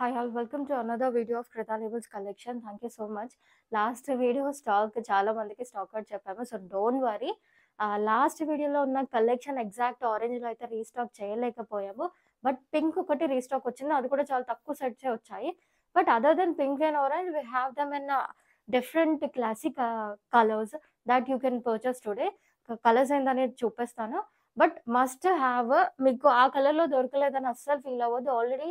Hi all, welcome to another video of Krita Labels collection. Thank you so much. Last video stock చాలా మందికి stock out చెప్పాము. So don't worry. Last వీడియోలో ఉన్న collection exact ఆరెంజ్లో అయితే restock చేయలేకపోయాము. But pink ఒకటి restock వచ్చింది. అది కూడా చాలా తక్కువ సెట్సే వచ్చాయి. But other than pink and orange we have them in different classic colours that you can purchase today. Colours ఏందనేది చూపిస్తాను. బట్ మస్ట్ హ్యావ్, మీకు ఆ కలర్లో దొరకలేదని అస్సలు ఫీల్ అవ్వద్దు. ఆల్రెడీ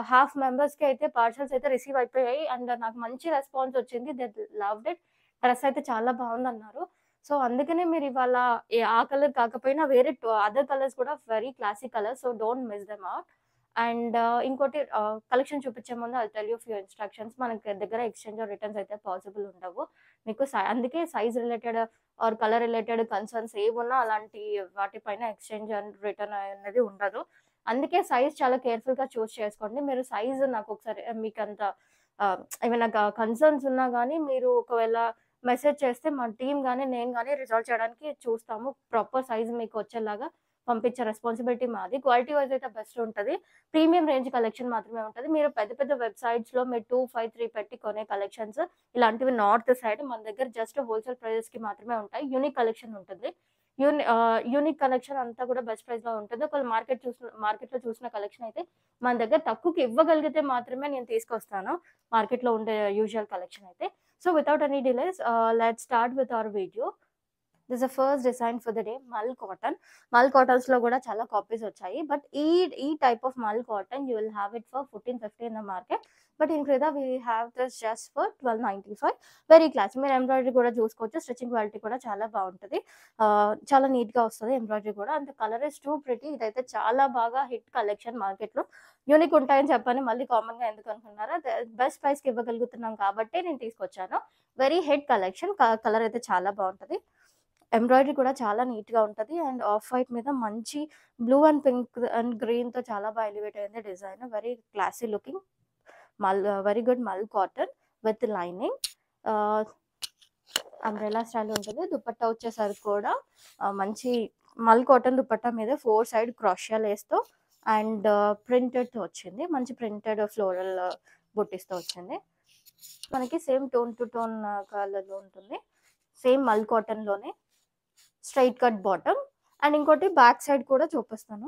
హాఫ్ మెంబర్స్‌కి అయితే పార్సెల్స్ అయితే రిసీవ్ అయిపోయాయి. అండ్ నాకు మంచి రెస్పాన్స్ వచ్చింది. They loved it. డ్రెస్ అయితే చాలా బావుందన్నారు. సో, అందుకనే మీరు ఇవాళ ఆ కలర్ కాకపోయినా వేరే అదర్ కలర్స్ కూడా very classic colours. So, don't miss them out. And ఇంకోటి కలెక్షన్ చూపించే ముందు I tell you few instructions. మనకి దగ్గర ఎక్స్‌చేంజ్ ఆర్ రిటర్న్స్ అయితే పాసిబుల్ ఉండవు. మీకు అందుకే size related or colour related concerns ఏవున్నా అలాంటి వాటిపైన ఎక్స్‌చేంజ్ అండ్ రిటర్న్ అనేది ఉండదు. అందుకే సైజ్ చాలా కేర్‌ఫుల్‌గా చూజ్ చేసుకోండి. మీరు సైజ్ నాకొకసారి మీకంత ఏమైనా కన్సర్న్స్ ఉన్నా గానీ, మీరు ఒకవేళ మెసేజ్ చేస్తే మా టీమ్ గాని, నేను గాని రిజాల్వ్ చేయడానికి చూస్తాము. ప్రాపర్ సైజ్ మీకు వచ్చేలాగా పంపించే రెస్పాన్సిబిలిటీ మాది. క్వాలిటీ వైస్ అయితే బెస్ట్ ఉంటది. ప్రీమియం రేంజ్ కలెక్షన్ మాత్రమే ఉంటది. మీరు పెద్ద పెద్ద వెబ్‌సైట్స్‌లో మీరు 2, 5, 3 పెట్టి కొనే కలెక్షన్స్ ఇలాంటివి నార్త్ సైడ్, మన దగ్గర జస్ట్ హోల్‌సేల్ ప్రైజెస్‌కి మాత్రమే ఉంటాయి. యూనిక్ కలెక్షన్ ఉంటుంది. యూనిక్ కలెక్షన్ అంతా కూడా బెస్ట్ ప్రైస్‌లో ఉంటుంది. ఒకవేళ మార్కెట్‌లో చూసిన కలెక్షన్ అయితే మన దగ్గర తక్కువకి ఇవ్వగలిగితే మాత్రమే నేను తీసుకొస్తాను. మార్కెట్‌లో ఉండే యూజువల్ కలెక్షన్ అయితే. So, without any delays let's start with our video. This is the first design for the day, mul cotton. Mul కాటన్స్‌లో గూడా చాలా కాపీస్ వచ్చాయి. బట్ ఈ type of mul cotton you will have it for 1450 in the market. But in Kreda we have this just for 1295. Very classy. మీరు embroidery కూడా చూసుకోవచ్చు. Stitching quality కూడా చాలా బావుంటది. చాలా నీట్‌గా వస్తది ఎంబ్రాయిడరీ కూడా. And the colour is two pretty. ఇదైతే చాలా బాగా హిట్ కలెక్షన్ మార్కెట్‌లో. యూనిక్ ఉంటాయని చెప్పని మళ్ళీ కామన్‌గా ఎందుకు అనుకున్నారా? బెస్ట్ ప్రైస్‌కి ఇవ్వగలుగుతున్నాం కాబట్టే నేను తీసుకొచ్చాను. Very hit collection. కలర్ అయితే చాలా బావుంటది. ఎంబ్రాయిడరీ కూడా చాలా నీట్‌గా ఉంటది. అండ్ ఆఫ్ వైట్ మీద మంచి బ్లూ అండ్ పింక్ అండ్ గ్రీన్‌తో చాలా ఎలివేట్ అయింది design. Very classy looking. Very good మల్ కాటన్ విత్ లైనింగ్. ఆహ్, అంబ్రెల్లా స్టైల్ ఉంటది. దుపట్టా వచ్చేసరికి కూడా మంచి మల్ కాటన్ దుపట్టా మీద 4 సైడ్ క్రోషియా లేస్‌తో అండ్ ప్రింటెడ్‌తో వచ్చింది. మంచి ప్రింటెడ్ ఫ్లోరల్ బుట్టీస్‌తో వచ్చింది. మనకి సేమ్ టోన్ టు టోన్ కలర్‌లో ఉంటుంది. సేమ్ మల్ కాటన్‌లోనే స్ట్రెయిట్ కట్ బాటమ్. అండ్ ఇంకోటి బ్యాక్ సైడ్ కూడా చూపిస్తాను.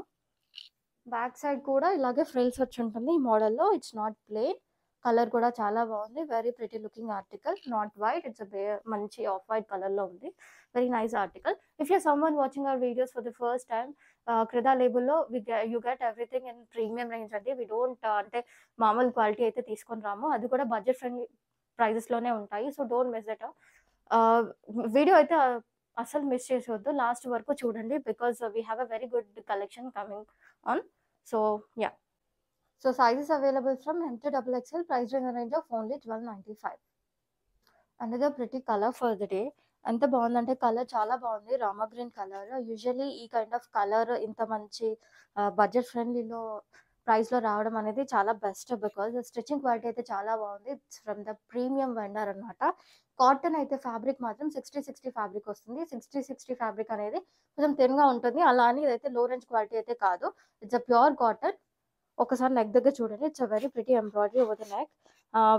బ్యాక్ సైడ్ కూడా ఇలాగే ఫ్రిల్స్ వచ్చుంటుంది ఈ మోడల్‌లో. It's not plain. కలర్ కూడా చాలా బావుంది. Very pretty looking article. Not white. It's మంచి ఆఫ్ వైట్ కలర్‌లో ఉంది. Very nice article. If you are someone watching our videos for the first time, Kreda లేబుల్‌లో you get everything in premium range అండి. We don't అంటే మామూలు quality అయితే తీసుకొని రాము. అది కూడా బడ్జెట్ ఫ్రెండ్లీ ప్రైజెస్‌లోనే ఉంటాయి. So, don't miss it. Ah, video అయితే అస్సలు మిస్ చేసొద్దు. లాస్ట్ వరకు చూడండి. Because we have a very good collection coming on. So, yeah! So, sizes available from M to XXL, priced in the range of only 1295. Another pretty colour for the day. ఎంత బావుందంటే colour చాలా బావుంది. Rama green colour. Usually ఈ kind of colour ఇంత మంచి budget ఫ్రెండ్లీలో ప్రైస్‌లో రావడం అనేది చాలా బెస్ట్. బికాజ్ స్టిచింగ్ క్వాలిటీ అయితే చాలా బావుంది. It's from the premium vendor అనమాట. కాటన్ అయితే ఫ్యాబ్రిక్ మాత్రం 60 ఫ్యాబ్రిక్ వస్తుంది. 60 ఫ్యాబ్రిక్ అనేది కొంచెం థిన్‌గా ఉంటుంది. అలా అని ఇదైతే లో రేంజ్ క్వాలిటీ అయితే కాదు. It's a pure cotton. ఒకసారి నెక్ దగ్గర చూడండి. It's a very pretty embroidery over the neck.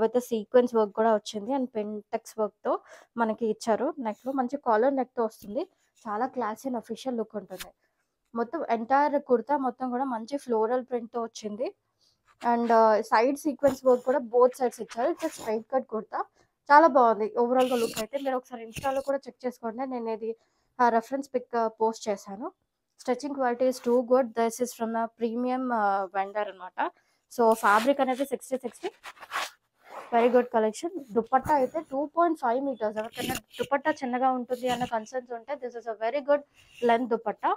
With sequence work కూడా వచ్చింది. అండ్ పెంటెక్స్ వర్క్‌తో మనకి ఇచ్చారు. నెక్‌లో మంచి కాలర్ నెక్‌తో వస్తుంది. చాలా క్లాసీ అండ్ అఫీషియల్ లుక్ ఉంటుంది. మొత్తం ఎంటైర్ కుర్తా మొత్తం కూడా మంచి ఫ్లోరల్ ప్రింట్‌తో వచ్చింది. అండ్ సైడ్ సీక్వెన్స్ వర్క్ కూడా బోత్ సైడ్స్ ఇచ్చారు. It's straight cut kurta. చాలా బాగుంది ఓవరాల్‌గా లుక్ అయితే. మీరు ఒకసారి ఇన్‌స్టాలో కూడా చెక్ చేసుకోండి. నేను ఇది రెఫరెన్స్ పిక్ పోస్ట్ చేశాను. Stitching quality is too good. This is from the premium vendor అనమాట. సో, ఫ్యాబ్రిక్ అనేది 60 వెరీ గుడ్ కలెక్షన్. దుపట్టా అయితే 2.5 మీటర్స్. ఎవరికైనా దుపట్టా చిన్నగా ఉంటుంది అన్న కన్సర్న్స్ ఉంటే this is a very good length dupatta.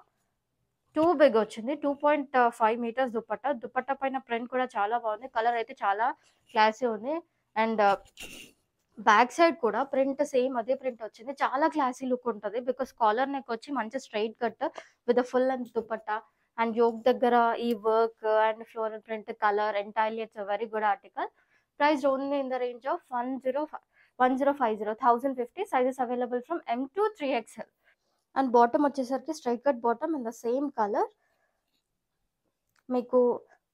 Too big వచ్చింది. 2.5 మీటర్స్ దుపట్టా. దుపట్టా పైన ప్రింట్ కూడా చాలా బాగుంది. కలర్ అయితే చాలా క్లాసీ ఉంది. అండ్ బ్యాక్ సైడ్ కూడా ప్రింట్ సేమ్ అదే ప్రింట్ వచ్చింది. చాలా క్లాసీ లుక్ ఉంటది. బికాజ్ కాలర్ నెక్ వచ్చి మంచి straight cut with full length dupatta. And yoke దగ్గర ఈ work and floral print colour entirely it's a very good article. Priced only in the range of 1050. Sizes available from M to 3XL. And bottom వచ్చేసరికి straight cut bottom in the same colour. మీకు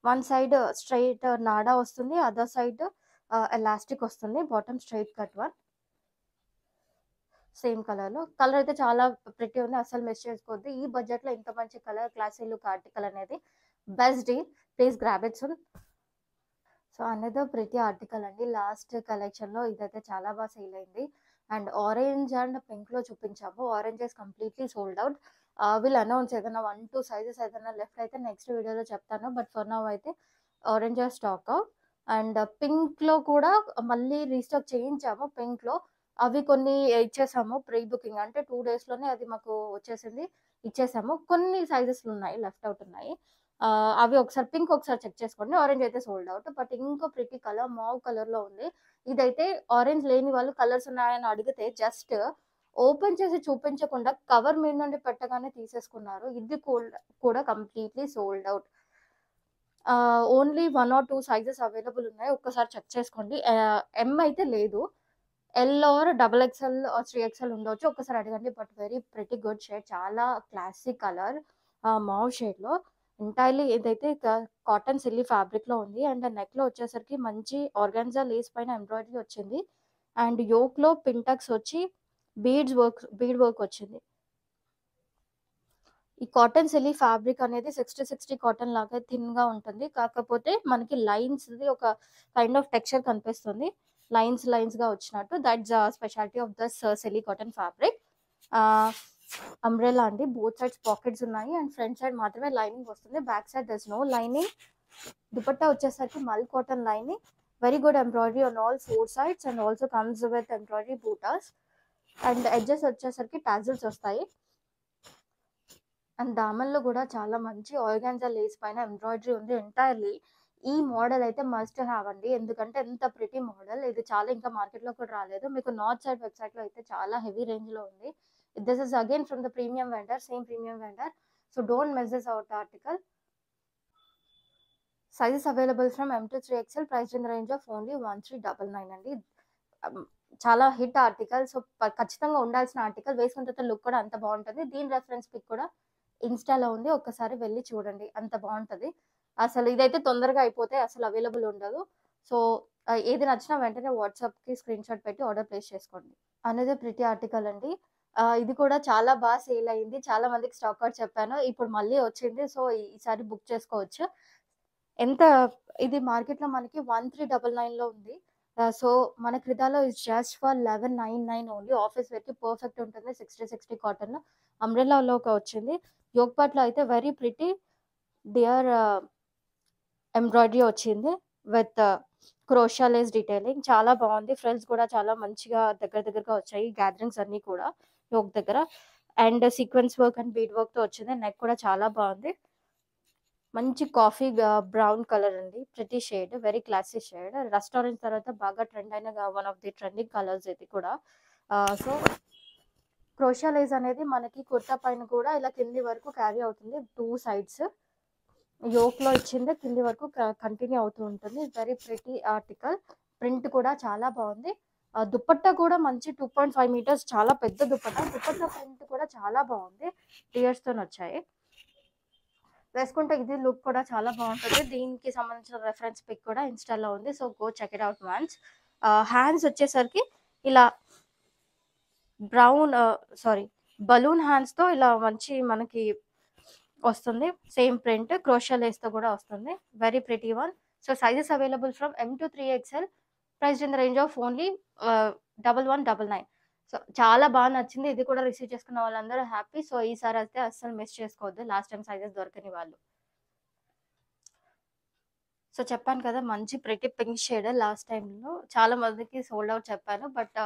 one side straight నాడా వస్తుంది, other side elastic వస్తుంది. Bottom straight cut one, same కలర్లో. Colour అయితే చాలా pretty ఉంది, అసలు miss చేసుకోవద్దు. ఈ బడ్జెట్లో ఇంత మంచి కలర్, క్లాసీ లుక్ ఆర్టికల్ అనేది best deal. Please grab it soon. So another pretty article అండి. లాస్ట్ కలెక్షన్లో ఇదైతే చాలా బాగా సేల్ అయింది. అండ్ ఆరెంజ్ అండ్ పింక్లో చూపించాము. Orange is completely sold out. Will announce ఏదైనా 1-2 సైజెస్ ఏదైనా లెఫ్ట్ అయితే నెక్స్ట్ వీడియోలో చెప్తాను. బట్ ఫర్ నౌ అయితే ఆరెంజ్ స్టాక్ అవుట్. అండ్ పింక్లో కూడా మళ్ళీ రీస్టాక్ చేయించాము. పింక్లో అవి కొన్ని ఇచ్చేసాము ప్రీ బుకింగ్, అంటే 2 డేస్లోనే అది మాకు వచ్చేసింది, ఇచ్చేసాము. కొన్ని సైజెస్లు ఉన్నాయి, లెఫ్ట్ అవుట్ ఉన్నాయి. అవి ఒకసారి పింక్ ఒకసారి చెక్ చేసుకోండి. ఆరెంజ్ అయితే సోల్డ్ అవుట్. బట్ ఇంకో ప్రిటీ కలర్ మావ్ కలర్లో ఉంది. ఇదైతే ఆరెంజ్ లేని వాళ్ళు కలర్స్ ఉన్నాయని అడిగితే జస్ట్ ఓపెన్ చేసి చూపించకుండా కవర్ మీద నుండి పెట్టగానే తీసేసుకున్నారు. ఇది కూడా completely sold out. Only 1 or 2 sizes available ఉన్నాయి, ఒక్కసారి చెక్ చేసుకోండి. ఎం అయితే లేదు, L R XXL are 3XL ఉండవచ్చు, ఒక్కసారి అడగండి. But very pretty good shade, చాలా క్లాసిక్ కలర్, మావ్ షేడ్లో. ఎంటైర్లీ ఇదైతే కాటన్ సిల్లీ ఫ్యాబ్రిక్లో ఉంది. అండ్ నెక్లో వచ్చేసరికి మంచి ఆర్గాన్జా లేస్ పైన ఎంబ్రాయిడరీ వచ్చింది. అండ్ యోక్లో పింటక్స్ వచ్చి బీడ్ వర్క్ వచ్చింది. ఈ కాటన్ సిల్లీ ఫ్యాబ్రిక్ అనేది 60 కాటన్ లాగా థిన్గా ఉంటుంది, కాకపోతే మనకి లైన్స్ ఒక కైండ్ ఆఫ్ టెక్స్చర్ కనిపిస్తుంది, లైన్స్గా వచ్చినట్టు. That's speciality of this silly cotton fabric. Umbrella అండి, బోత్ సైడ్స్ పాకెట్స్ ఉన్నాయి అండ్ ఫ్రంట్ సైడ్ మాత్రమే లైనింగ్ వస్తుంది, back side this no lining. Dupatta వచ్చేసరికి mul cotton lining, very good embroidery on all 4 sides and also comes with embroidery బూటాస్. And edges వచ్చేసరికి tassels వస్తాయి. And దామన్లో కూడా చాలా మంచి ఆర్గాన్జా లేస్ పైన ఎంబ్రాయిడరీ ఉంది ఎంటైర్లీ. ఈ మోడల్ అయితే మస్ట్ హ్యావ్ అండి, ఎందుకంటే ఎంత ప్రిటీ మోడల్. ఇది చాలా ఇంకా మార్కెట్లో కూడా రాలేదు. మీకు నార్త్ సైడ్ వెబ్సైట్లో అయితే చాలా హెవీ రేంజ్లో ఉంది. This is again from the premium vendor, same premium vendor. So don't miss this out article. Sizes available from M to 3XL, price in the range of only 1399 అండి. చాలా hit article. So ఖచ్చితంగా ఉండాల్సిన article, వేసుకున్న తర్వాత look కూడా అంత బాగుంటుంది. దీని రెఫరెన్స్ పిక్ కూడా ఇన్స్టాలో ఉంది, ఒక్కసారి వెళ్ళి చూడండి, అంత బాగుంటుంది. అసలు ఇదైతే తొందరగా అయిపోతే అసలు అవైలబుల్ ఉండదు. సో ఏది నచ్చినా వెంటనే వాట్సాప్కి స్క్రీన్ షాట్ పెట్టి ఆర్డర్ ప్లేస్ చేసుకోండి. అనేది ప్రిటీ ఆర్టికల్ అండి. ఇది కూడా చాలా బాగా సేల్ అయింది, చాలా మందికి స్టాక్ అవుట్ చెప్పాను, ఇప్పుడు మళ్ళీ వచ్చింది. సో ఈసారి బుక్ చేసుకోవచ్చు. ఎంత ఇది మార్కెట్లో మనకి 1399లో ఉంది. సో మన క్రితాలో is just for 1199 only. Office వేర్కి పర్ఫెక్ట్ ఉంటుంది, 60 కాటన్ అంబ్రెల్లాలో వచ్చింది. యోగ్ పార్ట్లో అయితే వెరీ ప్రిటీ డియర్ ఎంబ్రాయిడరీ వచ్చింది విత్ క్రోషియా లేస్ డీటెయిలింగ్, చాలా బాగుంది. ఫ్రిల్స్ కూడా చాలా మంచిగా దగ్గరగా వచ్చాయి, గ్యాదరింగ్స్ అన్నీ కూడా యోగ్ దగ్గర. And sequence work and bead వర్క్తో వచ్చింది. నెక్ కూడా చాలా బాగుంది, మంచి కాఫీ బ్రౌన్ కలర్ అండి, pretty shade, very classy shade. Restaurant తర్వాత బాగా ట్రెండ్ అయిన one of the trending colours ఇది కూడా. సో క్రోషియా లేస్ అనేది మనకి కుర్తా పైన కూడా ఇలా కింది వరకు క్యారీ అవుతుంది, 2 sides యోక్లో ఇచ్చింది, కింది వరకు కంటిన్యూ అవుతూ ఉంటుంది. వెరీ ప్రిటీ ఆర్టికల్, ప్రింట్ కూడా చాలా బాగుంది. దుపట్టా కూడా మంచి 2.5 meters, చాలా పెద్ద దుపట్టా ప్రింట్ కూడా చాలా బాగుంది, టియర్స్తో వచ్చాయి. వేసుకుంటే ఇది లుక్ కూడా చాలా బాగుంటుంది. దీనికి సంబంధించిన రెఫరెన్స్ పిక్ కూడా ఇన్స్టాలో ఉంది, so go check it out once. Hands వచ్చేసరికి ఇలా బలూన్ హ్యాండ్స్తో ఇలా మంచి మనకి వస్తుంది, సేమ్ ప్రింట్ క్రోషియా లేస్తో కూడా వస్తుంది, very pretty one. So sizes available from M to 3XL, price in the range of only 1199. So చాలా బాగా నచ్చింది, ఇది కూడా రిసీవ్ చేసుకున్న వాళ్ళందరూ హ్యాపీ. సో ఈసారి అయితే అస్సలు మిస్ చేసుకోవద్దు, లాస్ట్ టైం సైజెస్ దొరకని వాళ్ళు. సో చెప్పాను కదా, మంచి ప్రిటీ పింక్ షేడ్, లాస్ట్ టైంలో చాలా మందికి సోల్డ్ అవుట్ చెప్పాను. బట్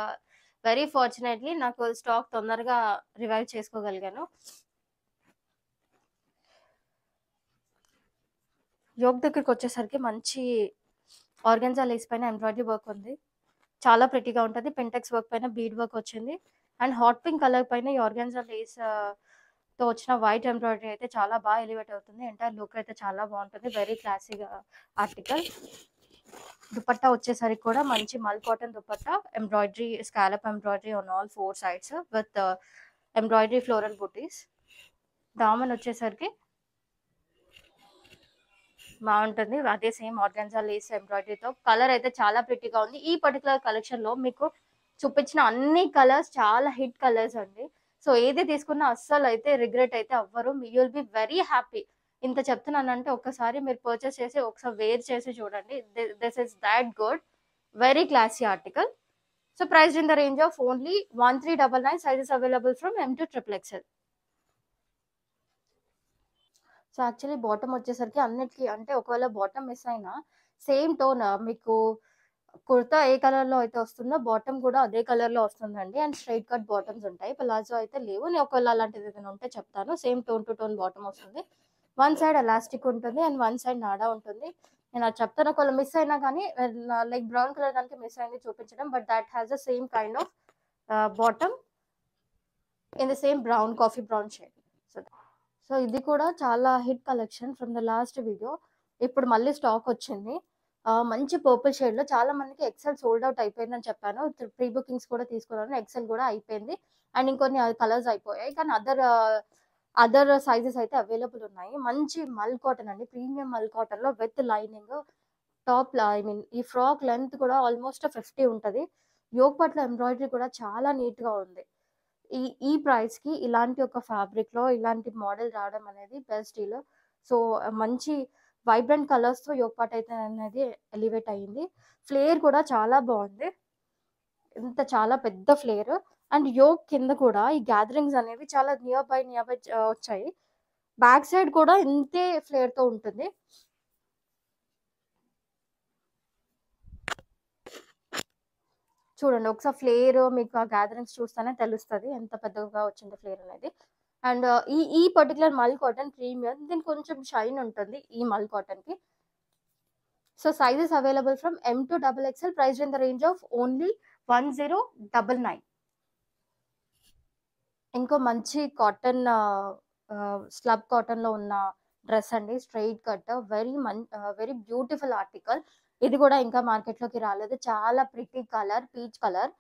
వెరీ ఫార్చునేట్లీ నాకు స్టాక్ తొందరగా రివైవ్ చేసుకోగలిగాను. యోగ్ దగ్గరికి వచ్చేసరికి మంచి ఆర్గాన్జా లేస్ పైన ఎంబ్రాయిడరీ వర్క్ ఉంది, చాలా ప్రిటీగా ఉంటుంది. పింటెక్స్ వర్క్ పైన బీడ్ వర్క్ వచ్చింది. అండ్ హాట్ పింక్ కలర్ పైన ఈ ఆర్గాన్జా లేస్ తో వచ్చిన వైట్ ఎంబ్రాయిడరీ అయితే చాలా బాగా ఎలివేట్ అవుతుంది. ఎంటైర్ లుక్ అయితే చాలా బాగుంటుంది, వెరీ క్లాసీగా ఆర్టికల్. దుపట్టా వచ్చేసరికి కూడా మంచి మల్ cotton dupatta, embroidery scallop embroidery on all 4 sides with embroidery floral బుటీస్. దామన్ వచ్చేసరికి బాగుంటుంది. అదే సేమ్ ఆర్గాన్జా లేస్ ఎంబ్రాయిడరీతో. కలర్ అయితే చాలా ప్రిటీగా ఉంది. ఈ పర్టికులర్ కలెక్షన్ లో మీకు చూపించిన అన్ని కలర్స్ చాలా హిట్ కలర్స్ అండి. సో ఏది తీసుకున్నా అస్సలు అయితే రిగ్రెట్ అయితే అవ్వరు. You will be very happy. ఇంత చెప్తున్నానంటే ఒక్కసారి మీరు పర్చేస్ చేసి ఒకసారి వేర్ చేసి చూడండి. This is that good. Very classy article. So price in the range of only 1399. Sizes available from M to XXL. So actually bottom వచ్చేసరికి అన్నిటికి అంటే ఒకవేళ బాటమ్ మిస్ అయినా సేమ్ టోన్ మీకు కుర్తా ఏ కలర్ లో అయితే వస్తుందో బాటమ్ కూడా అదే కలర్ లో వస్తుందండి. అండ్ స్ట్రైట్ కట్ బాటమ్స్ ఉంటాయి. ప్లాజో అయితే లేవు. నేను ఒకవేళ అలాంటిది ఏదైనా ఉంటే చెప్తాను. Same tone to tone bottom వస్తుంది. వన్ సైడ్ ఎలాస్టిక్ ఉంటుంది అండ్ వన్ సైడ్ నాడా ఉంటుంది. నేను అది చెప్తాను. ఒకవేళ మిస్ అయినా కానీ లైక్ బ్రౌన్ కలర్ దానికి మిస్ అయింది చూపించడం. But that has the same kind of bottom in the same brown coffee brown shade. So ఇది కూడా చాలా hit collection from the last video. ఇప్పుడు మళ్ళీ స్టాక్ వచ్చింది. మంచి పర్పుల్ షేడ్ లో. చాలా మందికి ఎక్సెల్ సోల్డ్ అవుట్ అయిపోయిందని చెప్పాను. ప్రీ బుకింగ్స్ కూడా తీసుకున్నాను. ఎక్సెల్ కూడా అయిపోయింది అండ్ ఇంకొన్ని కలర్స్ అయిపోయాయి. కానీ అదర్ సైజెస్ అయితే అవైలబుల్ ఉన్నాయి. మంచి మల్ కాటన్ అండి. ప్రీమియం మల్ కాటన్ లో with lining. Top I mean ఈ ఫ్రాక్ లెంత్ కూడా ఆల్మోస్ట్ 50 ఉంటుంది. యోగ్ పట్ల ఎంబ్రాయిడరీ కూడా చాలా నీట్ గా ఉంది. ఈ ప్రైస్ కి ఇలాంటి ఒక ఫ్యాబ్రిక్ లో ఇలాంటి మోడల్ రావడం అనేది బెస్ట్ డీల్. సో మంచి వైబ్రెంట్ కలర్స్ తో యోగ్ పాట్ అయితే అనేది ఎలివేట్ అయ్యింది. ఫ్లేర్ కూడా చాలా బాగుంది. ఇంత చాలా పెద్ద ఫ్లేర్ అండ్ యోగ్ కింద కూడా ఈ గ్యాదరింగ్స్ అనేవి చాలా నియర్ బై వచ్చాయి. బ్యాక్ సైడ్ కూడా ఇంతే ఫ్లేర్ తో ఉంటుంది. చూడండి ఒకసారి ఫ్లేర్ మీకు ఆ గ్యాదరింగ్స్ చూస్తేనే తెలుస్తుంది ఎంత పెద్దగా వచ్చింది ఫ్లేర్ అనేది. అండ్ ఈ పర్టికులర్ మల్ కాటన్ ప్రీమియం. దీనికి కొంచెం షైన్ ఉంటుంది ఈ మల్ కాటన్ కి. So sizes available from M to XXL. Price in the range of only 1099. ఇంకో మంచి కాటన్ స్లబ్ కాటన్ లో ఉన్న డ్రెస్ అండి. Straight cut very beautiful article. ఇది కూడా ఇంకా మార్కెట్ లోకి రాలేదు. చాలా ప్రిటీ కలర్ పీచ్ కలర్.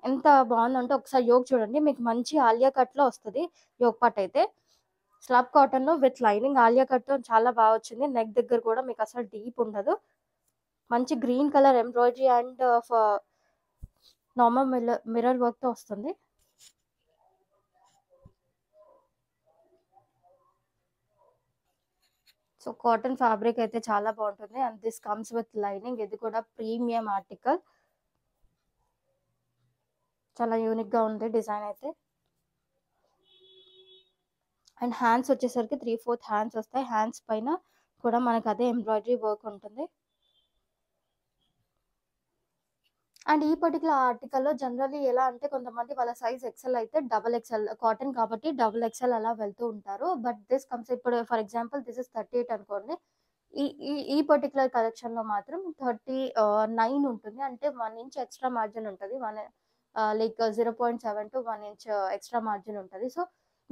ఎంత బాగుందంటే ఒకసారి యోగ్ చూడండి. మీకు మంచి ఆలియా కట్ లో వస్తుంది యోగ్ పాట్ అయితే. స్లబ్ కాటన్ లో విత్ లైనింగ్ ఆలియా కట్ తో చాలా బాగా వచ్చింది. నెక్ దగ్గర కూడా మీకు అసలు డీప్ ఉండదు. మంచి green colour embroidery and normal mirror work తో వస్తుంది. సో కాటన్ ఫ్యాబ్రిక్ అయితే చాలా బాగుంటుంది and this comes with lining. ఇది కూడా ప్రీమియం ఆర్టికల్. చాలా యూనిక్ గా ఉంది డిజైన్ అయితే. అండ్ హ్యాండ్స్ వచ్చేసరికి 3/4 హ్యాండ్స్ వస్తాయి. హ్యాండ్స్ పైన కూడా మనకు అదే ఎంబ్రాయిడరీ వర్క్ ఉంటుంది. అండ్ ఈ పర్టికులర్ ఆర్టికల్లో జనరల్లీ ఎలా అంటే కొంతమంది వాళ్ళ సైజ్ ఎక్సెల్ అయితే XXL కాటన్ కాబట్టి XXL అలా వెళ్తూ ఉంటారు. బట్ దిస్ కమ్స్ ఇప్పుడు ఫర్ ఎగ్జాంపుల్ దిస్ ఇస్ 38 అనుకోండి. ఈ ఈ ఈ పర్టికులర్ కలెక్షన్ లో మాత్రం 39 ఉంటుంది. అంటే 1 ఇంచ్ ఎక్స్ట్రా మార్జిన్ ఉంటుంది. Like 0.7 to 1 inch extra margin ఉంటుంది. సో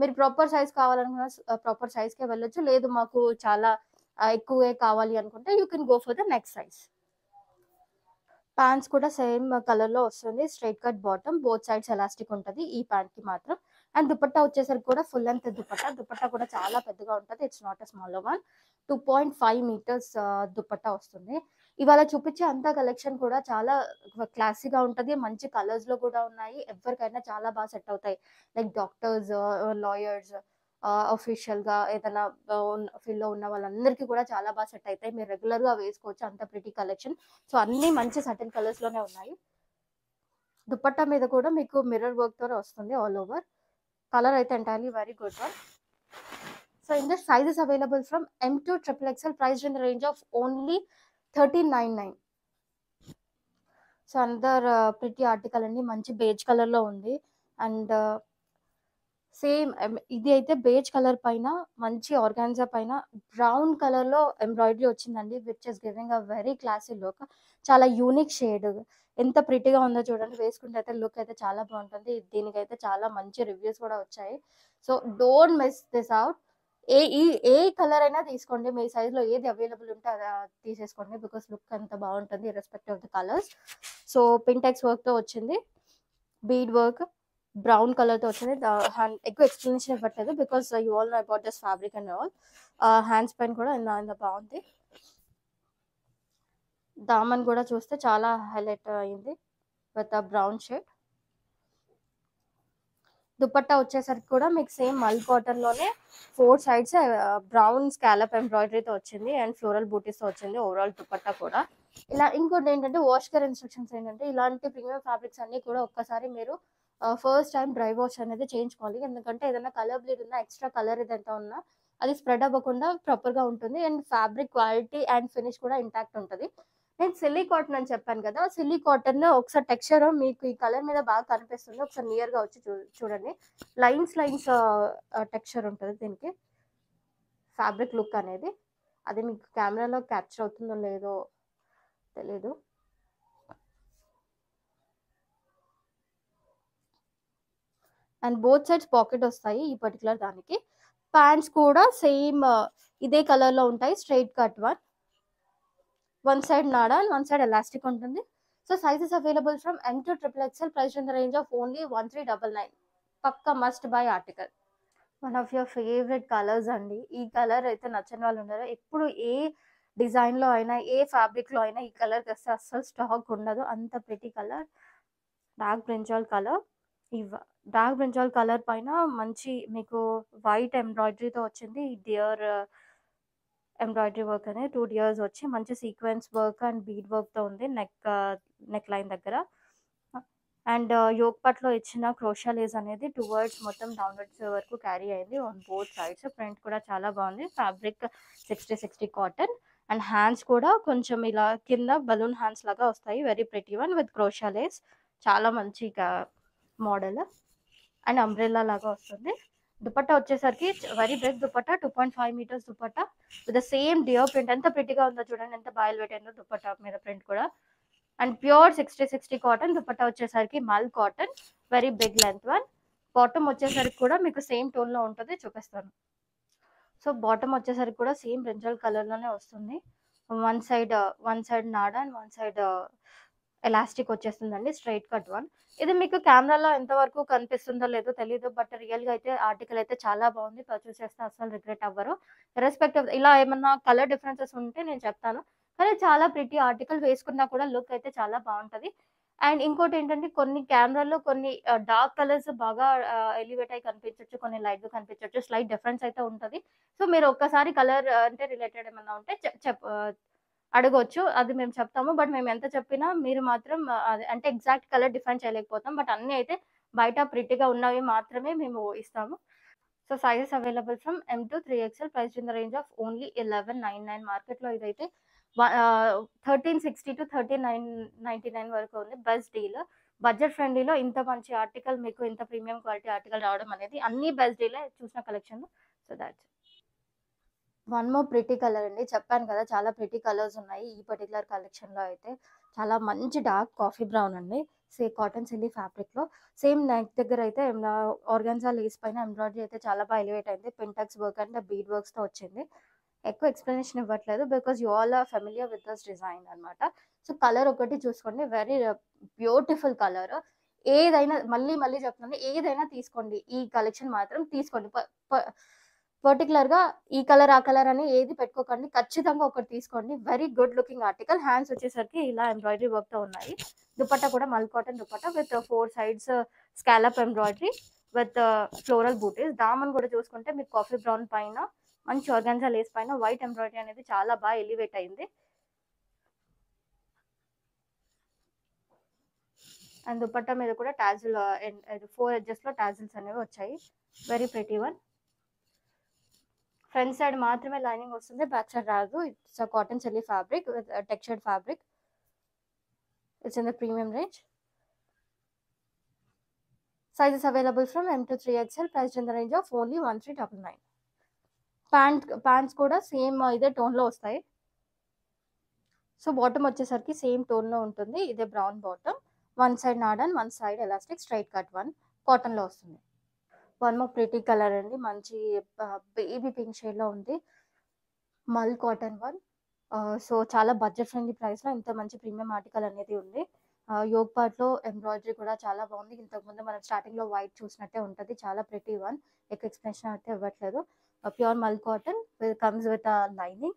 మీరు ప్రాపర్ సైజ్ కావాలనుకున్న ప్రాపర్ సైజ్ కే వెళ్ళొచ్చు. లేదు మాకు చాలా ఎక్కువే కావాలి అనుకుంటే you can go for the next size. Pants కూడా సేమ్ కలర్ లో వస్తుంది. Straight cut bottom, both sides elastic ఉంటుంది ఈ ప్యాంట్ కి మాత్రం. అండ్ దుపట్టా వచ్చేసరికి కూడా ఫుల్ లెంత్ దుపట్టా కూడా చాలా పెద్దగా ఉంటుంది. It's not a small one. 2.5 meters dupatta వస్తుంది. ఇవాళ చూపించే అంతా కలెక్షన్ కూడా చాలా క్లాసీగా ఉంటుంది. మంచి కలర్స్ లో కూడా ఉన్నాయి. ఎవరికైనా చాలా బాగా సెట్ అవుతాయి. లైక్ డాక్టర్స్, లాయర్స్, అఫీషియల్ గా ఏదైనా ఫీల్డ్ లో ఉన్న వాళ్ళందరికీ కూడా చాలా బాగా సెట్ అవుతాయి. మీరు రెగ్యులర్ గా వేసుకోవచ్చు. అంత ప్రిటీ కలెక్షన్. సో అన్ని మంచి సటిల్ కలర్స్ లోనే ఉన్నాయి. దుపట్టా మీద కూడా మీకు మిర్రర్ వర్క్ తో వస్తుంది ఆల్ ఓవర్. కలర్ అయితే entirely very good one. So in the sizes available from M to XXL. Price in the range of only 1399. So అందర్ ప్రిటీ ఆర్టికల్ అండి. మంచి బేజ్ కలర్ లో ఉంది. అండ్ సేమ్ ఇది అయితే బేజ్ కలర్ పైన మంచి ఆర్గాన్జా పైన బ్రౌన్ కలర్ లో ఎంబ్రాయిడరీ వచ్చిందండి. Which is giving a very classy look. చాలా యూనిక్ షేడ్. ఎంత ప్రిటీగా ఉందో చూడండి. వేసుకుంటే అయితే లుక్ అయితే చాలా బాగుంటుంది. దీనికైతే చాలా మంచి రివ్యూస్ కూడా వచ్చాయి. So don't miss this out. A colour అయినా తీసుకోండి. మీ సైజ్ లో ఏది అవైలబుల్ ఉంటే అది తీసేసుకోండి. బికాస్ లుక్ అంత బాగుంటుంది irrespective of the colours. So pintucks work తో వచ్చింది. బీడ్ వర్క్ బ్రౌన్ కలర్ తో వచ్చింది. ఎక్కువ ఎక్స్ప్లెనేషన్ ఇవ్వట్లేదు because you all know about this fabric and all. Hands పైన కూడా ఇంత బాగుంది. దామన్ కూడా చూస్తే చాలా హైలైట్ అయింది విత్ బ్రౌన్ షేడ్. దుపట్టా వచ్చేసరికి కూడా మీకు సేమ్ మల్ కాటన్ లోనే 4 సైడ్స్ బ్రౌన్ స్కాలప్ ఎంబ్రాయిడరీతో వచ్చింది అండ్ ఫ్లోరల్ బూటీస్ తో వచ్చింది ఓవరాల్ దుపట్టా కూడా. ఇలా ఇంకోటి ఏంటంటే వాష్ కేర్ ఇన్స్ట్రక్షన్స్ ఏంటంటే ఇలాంటి ప్రీమియం ఫ్యాబ్రిక్స్ అన్ని కూడా ఒక్కసారి మీరు ఫస్ట్ టైం డ్రై వాష్ అనేది చేయించుకోవాలి. ఎందుకంటే ఏదైనా కలర్ బ్లీడ్ ఉన్నా ఎక్స్ట్రా కలర్ ఏదైతే ఉన్నా అది స్ప్రెడ్ అవ్వకుండా ప్రాపర్ గా ఉంటుంది and fabric quality and finish కూడా ఇంటాక్ట్ ఉంటుంది. నేను సిల్లీ కాటన్ అని చెప్పాను కదా, సిల్లీ కాటన్ ఒకసారి టెక్స్చర్ మీకు ఈ కలర్ మీద బాగా కనిపిస్తుంది. ఒకసారి నియర్ గా వచ్చి చూడండి. లైన్స్ టెక్స్చర్ ఉంటుంది దీనికి, ఫ్యాబ్రిక్ లుక్ అనేది. అది మీకు కెమెరాలో క్యాప్చర్ అవుతుందో లేదో తెలీదు. అండ్ బోత్ సైడ్స్ పాకెట్ వస్తాయి ఈ పర్టికులర్ దానికి. ప్యాంట్స్ కూడా సేమ్ ఇదే కలర్ లో ఉంటాయి, స్ట్రైట్ కట్ వన్ సైడ్ నాడా అండ్ వన్ సైడ్ ఎలాస్టిక్ ఉంటుంది. So sizes available from M to XXL, price in the range of only 1399. పక్కా must buy article. One of your favourite colours అండి. ఈ colour అయితే నచ్చని వాళ్ళు ఉండరు. ఎప్పుడు ఏ డిజైన్ లో అయినా ఏ ఫ్యాబ్రిక్ లో అయినా ఈ కలర్ తెస్తే అస్సలు స్టాక్ ఉండదు. అంత pretty colour, dark brinjal colour. ఈ డార్క్ బ్రింజాల్ కలర్ పైన మంచి మీకు వైట్ ఎంబ్రాయిడరీతో వచ్చింది. ఈ డియర్ ఎంబ్రాయిడరీ వర్క్ అనేది 2 డియర్స్ వచ్చి మంచి sequence work and bead work తో ఉంది నెక్ లైన్ దగ్గర. అండ్ యోక్ పట్లో ఇచ్చిన క్రోషా లేస్ అనేది టువర్డ్స్ మొత్తం డౌన్వర్డ్స్ వరకు క్యారీ అయింది ఆన్ బోత్ సైడ్స్. ఫ్రంట్ కూడా చాలా బాగుంది. ఫ్యాబ్రిక్ 60 కాటన్ అండ్ హ్యాండ్స్ కూడా కొంచెం ఇలా కింద బలూన్ హ్యాండ్స్ లాగా వస్తాయి. Very pretty one with crochet lace. చాలా మంచి మోడల్ అండ్ అంబ్రెల్లా లాగా వస్తుంది. దుపట్టా వచ్చేసరికి very big dupatta, 2.5 meters dupatta with the same deer print. ఎంత ప్రిటీగా ఉందో చూడండి, ఎంత బాయిల్ పెట్టిందో దుపట్టా మీద ప్రింట్ కూడా. And pure 60 cotton. దుపట్టా వచ్చేసరికి mul cotton, very big length one. Bottom వచ్చేసరికి కూడా మీకు సేమ్ టోన్ లో ఉంటుంది, చూపిస్తాను. సో బాటమ్ వచ్చేసరికి కూడా సేమ్ బ్రింజల్ కలర్ లోనే వస్తుంది. వన్ సైడ్ నాడా అండ్ వన్ సైడ్ ఎలాస్టిక్ వచ్చేస్తుందండి, స్ట్రైట్ కట్ వన్. ఇది మీకు కెమెరాలో ఎంత వరకు కనిపిస్తుందో లేదో తెలీదు, బట్ రియల్ గా అయితే ఆర్టికల్ అయితే చాలా బాగుంది. పర్చేస్ చేస్తే అసలు రిగ్రెట్ అవ్వరు. రెస్పెక్టివ్ ఇలా ఏమన్నా కలర్ డిఫరెన్సెస్ ఉంటే నేను చెప్తాను, కానీ చాలా ప్రిటీ ఆర్టికల్. వేసుకున్నా కూడా లుక్ అయితే చాలా బాగుంటది. అండ్ ఇంకోటి ఏంటంటే కొన్ని కెమెరాలో కొన్ని డార్క్ కలర్స్ బాగా ఎలివేట్ అయి కనిపించవచ్చు, కొన్ని లైట్ గా కనిపించవచ్చు. స్లైట్ డిఫరెన్స్ అయితే ఉంటది. సో మీరు ఒక్కసారి కలర్ అంటే రిలేటెడ్ ఏమన్నా ఉంటే అడగొచ్చు, అది మేము చెప్తాము. బట్ మేము ఎంత చెప్పినా మీరు మాత్రం అంటే ఎగ్జాక్ట్ కలర్ డిఫైన్ చేయలేకపోతాం. బట్ అన్ని అయితే బయట ప్రిటీగా ఉన్నవి మాత్రమే మేము ఇస్తాము. So sizes available from M to 3XL, price in the range of only 1199. Market లో ఇదైతే 1360 to 1399 వరకు ఉంది. Best deal. బడ్జెట్ ఫ్రెండ్లీలో ఇంత మంచి ఆర్టికల్ మీకు, ఇంత ప్రీమియం క్వాలిటీ ఆర్టికల్ రావడం అనేది అన్ని బెస్ట్ డీలే చూసిన collection. So that's one more pretty colour అండి. చెప్పాను కదా చాలా ప్రిటీ కలర్స్ ఉన్నాయి ఈ పర్టికులర్ కలెక్షన్ లో అయితే. చాలా మంచి డార్క్ కాఫీ బ్రౌన్ అండి, కాటన్ సిల్లీ ఫ్యాబ్రిక్ లో. సేమ్ నెక్ దగ్గర అయితే ఆర్గాన్జా లేస్ పైన ఎంబ్రాయిడరీ అయితే చాలా బాగా ఎలివేట్ అయింది. Pintucks work and bead works తో వచ్చింది. ఎక్కువ ఎక్స్ప్లెనేషన్ ఇవ్వట్లేదు because you all are familiar with this design అనమాట. సో కలర్ ఒకటి చూసుకోండి, వెరీ బ్యూటిఫుల్ కలర్. ఏదైనా మళ్ళీ మళ్ళీ చెప్తున్నాను, ఏదైనా తీసుకోండి, ఈ కలెక్షన్ మాత్రం తీసుకోండి. పర్టికులర్ గా ఈ కలర్ ఆ కలర్ అని ఏది పెట్టుకోకండి, ఖచ్చితంగా ఒకటి తీసుకోండి. Very good looking article. Hands వచ్చేసరికి ఇలా ఎంబ్రాయిడరీ వర్క్ తో ఉన్నాయి. దుపట్టా కూడా mul cotton dupatta with 4 sides scallop embroidery with floral బూటీస్. దామన్ కూడా చూసుకుంటే మీకు కాఫీ బ్రౌన్ పైన మంచి ఆర్గాన్జా లేస్ పైన వైట్ ఎంబ్రాయిడరీ అనేది చాలా బాగా ఎలివేట్ అయింది. అండ్ దుపట్టా మీద కూడా టాజిల్ 4 edges లో టాజిల్స్ అనేవి వచ్చాయి. Very pretty one. Front side మాత్రమే లైనింగ్ వస్తుంది, బ్యాక్ సైడ్ రాదు. It's cotton silly fabric with textured fabric. It's in the premium range. Sizes available from M to 3XL, price in the range of only 1399. Pants కూడా same ఇదే tone లో వస్తాయి. So bottom వచ్చేసరికి same tone లో ఉంటుంది, ఇదే brown bottom. One side నాడన్, one side elastic, straight cut one, cotton లో వస్తుంది. వన్ మోర్ ప్రిటీ కలర్ అండి, మంచి బేబీ పింక్ షేడ్ లో ఉంది, మల్ కాటన్ వన్. సో చాలా బడ్జెట్ ఫ్రెండ్లీ ప్రైస్ లో ఇంత మంచి ప్రీమియం ఆర్టికల్ అనేది ఉంది. యోగ్ పార్ట్ లో ఎంబ్రాయిడరీ కూడా చాలా బాగుంది. ఇంతకుముందు మనం స్టార్టింగ్ లో వైట్ చూసినట్టే ఉంటది, చాలా ప్రిటీ వన్. ఎక్కువ ఎక్స్ప్లెనేషన్ అయితే ఇవ్వట్లేదు. ప్యూర్ మల్ కాటన్ కమ్స్ విత్ లైనింగ్.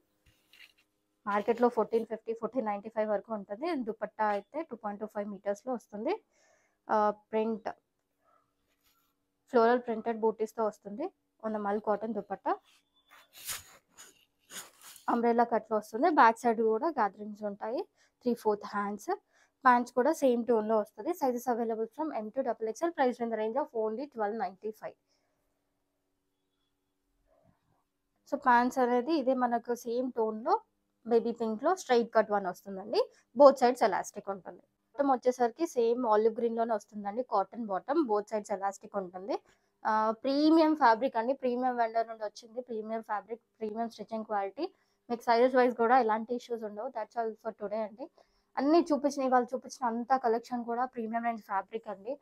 మార్కెట్లో 1450, 1495 వరకు ఉంటుంది. దుపట్టా అయితే 2.25 మీటర్స్లో వస్తుంది. ప్రింట్ ఫ్లోరల్ ప్రింటెడ్ బూటీస్తో వస్తుంది. మల్ కాటన్ దుపట్టా అంబ్రెల్లా కట్లో వస్తుంది. బ్యాక్ సైడ్ కూడా గ్యాదరింగ్స్ ఉంటాయి. 3/4 హ్యాండ్స్. ప్యాంట్స్ కూడా సేమ్ టోన్లో వస్తుంది. Sizes available from M to XXL. Price in the range of only 1295. So pants అనేది ఇదే మనకు సేమ్ టోన్లో బేబీ పింక్లో స్ట్రైట్ కట్ వన్ వస్తుందండి. బోత్ సైడ్స్ ఎలాస్టిక్ ఉంటుంది. బాటమ్ వచ్చేసరికి సేమ్ ఆలివ్ గ్రీన్లోనే వస్తుందండి. Cotton bottom, both sides elastic ఉంటుంది. ప్రీమియం ఫ్యాబ్రిక్ అండి. ప్రీమియం వెండర్ నుండి వచ్చింది. Premium fabric, premium stitching quality. మీకు సైజెస్ వైజ్ కూడా ఎలాంటి ఇష్యూస్ ఉండవు. దట్స్ ఆల్ ఫర్ టుడే అండి. అన్ని వాళ్ళు చూపించిన అంత కలెక్షన్ కూడా ప్రీమియం రేంజ్ ఫ్యాబ్రిక్ అండి.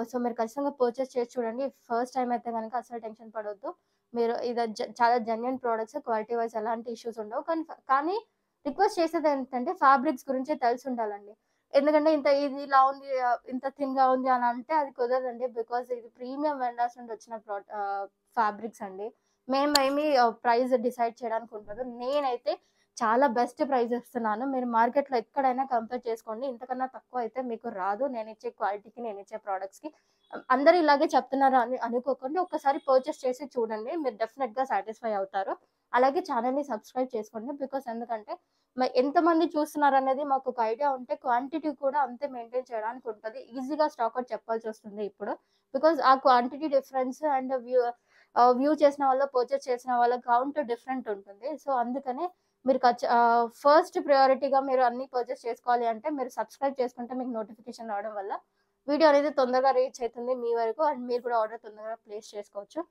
సో మీరు ఖచ్చితంగా పర్చేస్ చేసి చూడండి. ఫస్ట్ టైం అయితే కనుక అసలు టెన్షన్ పడొద్దు. మీరు ఇది చాలా జెన్యున్ ప్రోడక్ట్స్, క్వాలిటీ వైజ్ ఎలాంటి ఇష్యూస్ ఉండవు. కానీ రిక్వెస్ట్ చేసేది ఏంటంటే ఫ్యాబ్రిక్స్ గురించి తెలిసి ఉండాలండి. ఎందుకంటే ఇది ఇలా ఉంది, ఇంత థిన్గా ఉంది అని అంటే అది కుదరదండి. బికాస్ ఇది ప్రీమియం వెండర్స్ నుండి వచ్చిన ఫ్యాబ్రిక్స్ అండి. మేమేమి ప్రైస్ డిసైడ్ చేయడానికి ఉండదు. నేనైతే చాలా బెస్ట్ ప్రైస్ ఇస్తున్నాను. మీరు మార్కెట్లో ఎక్కడైనా కంపేర్ చేసుకోండి. ఇంతకన్నా తక్కువ అయితే మీకు రాదు. నేను ఇచ్చే క్వాలిటీకి, నేను ఇచ్చే ప్రోడక్ట్స్కి. అందరూ ఇలాగే చెప్తున్నారు అని అనుకోకండి. ఒక్కసారి పర్చేస్ చేసి చూడండి. మీరు డెఫినెట్గా సాటిస్ఫై అవుతారు. అలాగే ఛానల్ని సబ్స్క్రైబ్ చేసుకోండి. బికాస్ ఎందుకంటే ఎంతమంది చూస్తున్నారు అనేది మాకు ఒక ఐడియా ఉంటే క్వాంటిటీ కూడా అంతే మెయింటైన్ చేయడానికి ఉంటుంది. ఈజీగా స్టాక్ అవుట్ చెప్పాల్సి వస్తుంది ఇప్పుడు. బికాస్ ఆ క్వాంటిటీ డిఫరెన్స్ అండ్ వ్యూ చేసిన వాళ్ళు, పర్చేస్ చేసిన వాళ్ళ కౌంట్ డిఫరెంట్ ఉంటుంది. సో అందుకనే మీరు ఫస్ట్ ప్రయారిటీగా మీరు అన్ని పర్చేస్ చేసుకోవాలి అంటే మీరు సబ్స్క్రైబ్ చేసుకుంటే మీకు నోటిఫికేషన్ రావడం వల్ల వీడియో అనేది తొందరగా రీచ్ అవుతుంది మీ వరకు. అండ్ మీరు కూడా ఆర్డర్ తొందరగా ప్లేస్ చేసుకోవచ్చు.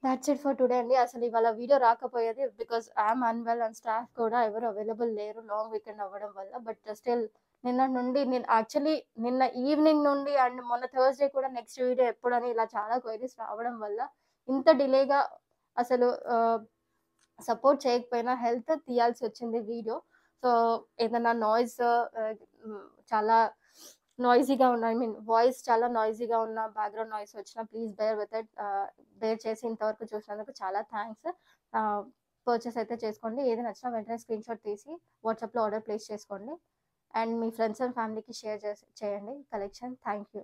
దాట్స్ ఇట్ ఫర్ టుడే అండి. అసలు ఇవాళ వీడియో రాకపోయేది because I'm unwell and staff కూడా ఎవరు అవైలబుల్ లేరు లాంగ్ వీకెండ్ అవ్వడం వల్ల. బట్ స్టిల్ నిన్న ఈవినింగ్ నుండి అండ్ మొన్న థర్స్డే కూడా నెక్స్ట్ వీడియో ఎప్పుడని ఇలా చాలా క్వైరీస్ రావడం వల్ల ఇంత డిలేగా అసలు సపోర్ట్ చేయకపోయినా హెల్త్ తీయాల్సి వచ్చింది వీడియో. సో ఏదైనా నాయిస్ చాలా నాయిజీగా ఉన్న, వాయిస్ చాలా నాయిజీగా ఉన్న, బ్యాక్గ్రౌండ్ నాయిస్ వచ్చినా please bear with it. Bear చేసి ఇంతవరకు చూసినందుకు చాలా థ్యాంక్స్. పర్చేస్ అయితే చేసుకోండి. ఏది నచ్చినా వెంటనే స్క్రీన్ షాట్ తీసి వాట్సాప్లో ఆర్డర్ ప్లేస్ చేసుకోండి. అండ్ మీ ఫ్రెండ్స్ అండ్ ఫ్యామిలీకి షేర్ చేయండి కలెక్షన్. Thank you.